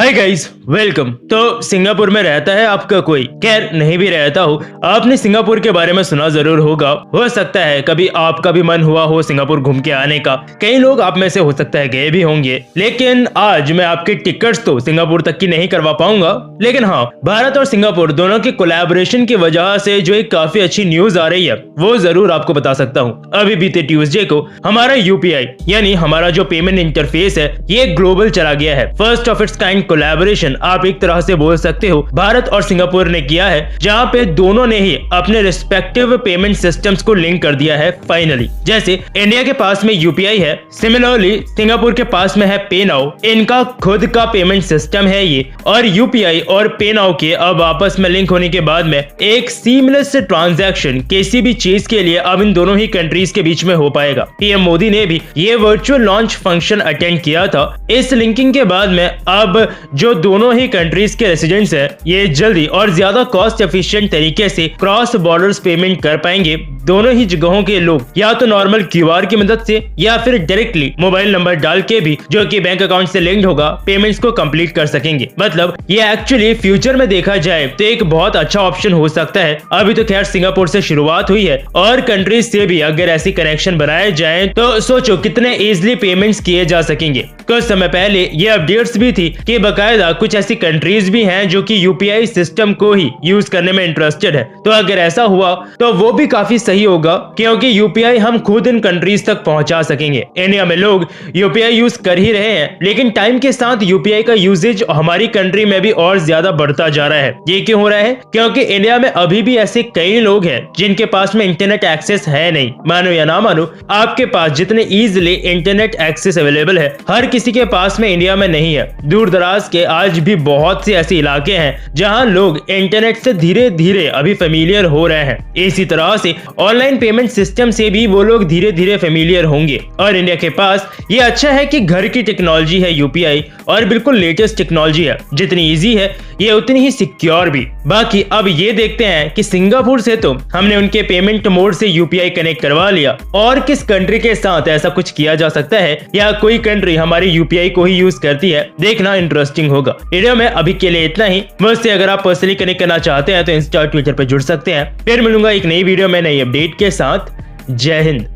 Hi guys, welcome. तो Singapore में रहता है आपका कोई, खैर नहीं भी रहता हो, आपने सिंगापुर के बारे में सुना जरूर होगा। हो सकता है कभी आपका भी मन हुआ हो सिंगापुर घूम के आने का। कई लोग आप में से हो सकता है गए भी होंगे, लेकिन आज मैं आपके टिकट्स तो सिंगापुर तक की नहीं करवा पाऊंगा। लेकिन हाँ, भारत और सिंगापुर दोनों के कोलैबोरेशन की वजह से जो एक काफी अच्छी न्यूज आ रही है वो जरूर आपको बता सकता हूँ। अभी बीते ट्यूसडे को हमारा यूपीआई यानी हमारा जो पेमेंट इंटरफेस है ये ग्लोबल चला गया है। First of its kind collaboration आप एक तरह से बोल सकते हो भारत और सिंगापुर ने किया है, जहां पे दोनों ने ही अपने रिस्पेक्टिव पेमेंट सिस्टम्स को लिंक कर दिया है फाइनली। जैसे इंडिया के पास में यूपीआई है, सिमिलरली सिंगापुर के पास में है पे नाउ। इनका खुद का पेमेंट सिस्टम है ये, और यूपीआई और पे नाउ के अब आपस में लिंक होने के बाद में एक सीमलेस ट्रांजैक्शन किसी भी चीज के लिए अब इन दोनों ही कंट्रीज के बीच में हो पाएगा। पीएम मोदी ने भी ये वर्चुअल लॉन्च फंक्शन अटेंड किया था। इस लिंकिंग के बाद में अब जो दोनों ही कंट्रीज के रेसिडेंट्स हैं ये जल्दी और ज्यादा कॉस्ट एफिशिएंट तरीके से क्रॉस बॉर्डर्स पेमेंट कर पाएंगे। दोनों ही जगहों के लोग या तो नॉर्मल क्यूआर की मदद से या फिर डायरेक्टली मोबाइल नंबर डाल के भी, जो कि बैंक अकाउंट से लिंक्ड होगा, पेमेंट्स को कंप्लीट कर सकेंगे। मतलब ये एक्चुअली फ्यूचर में देखा जाए तो एक बहुत अच्छा ऑप्शन हो सकता है। अभी तो खैर सिंगापुर से शुरुआत हुई है और कंट्रीज से भी अगर ऐसी कनेक्शन बनाए जाए तो सोचो कितने इजिली पेमेंट्स किए जा सकेंगे। कुछ समय पहले ये अपडेट्स भी थी कि बकायदा कुछ ऐसी कंट्रीज भी हैं जो कि यूपीआई सिस्टम को ही यूज करने में इंटरेस्टेड है। तो अगर ऐसा हुआ तो वो भी काफी सही होगा, क्योंकि यूपीआई हम खुद इन कंट्रीज तक पहुंचा सकेंगे। इंडिया में लोग यूपीआई यूज कर ही रहे हैं, लेकिन टाइम के साथ यूपीआई का यूजेज हमारी कंट्री में भी और ज्यादा बढ़ता जा रहा है। ये क्यों हो रहा है? क्योंकि इंडिया में अभी भी ऐसे कई लोग हैं जिनके पास में इंटरनेट एक्सेस है नहीं। मानो या ना मानो, आपके पास जितने इजिली इंटरनेट एक्सेस अवेलेबल है हर किसी के पास में इंडिया में नहीं है। दूर दराज के आज भी बहुत से ऐसे इलाके हैं जहां लोग इंटरनेट से धीरे धीरे अभी फेमिलियर हो रहे हैं। इसी तरह से ऑनलाइन पेमेंट सिस्टम से भी वो लोग धीरे धीरे फेमिलियर होंगे। और इंडिया के पास ये अच्छा है कि घर की टेक्नोलॉजी है यूपीआई, और बिल्कुल लेटेस्ट टेक्नोलॉजी है। जितनी इजी है ये उतनी ही सिक्योर भी। बाकी अब ये देखते हैं कि सिंगापुर से तो हमने उनके पेमेंट मोड से यूपीआई कनेक्ट करवा लिया, और किस कंट्री के साथ ऐसा कुछ किया जा सकता है या कोई कंट्री हमारी यूपीआई को ही यूज करती है, देखना इंटरेस्टिंग होगा। वीडियो में अभी के लिए इतना ही। मुझसे अगर आप पर्सनली कनेक्ट करना चाहते हैं तो इंस्टा ट्विटर पर जुड़ सकते हैं। फिर मिलूंगा एक नई वीडियो में नई अपडेट के साथ। जय हिंद।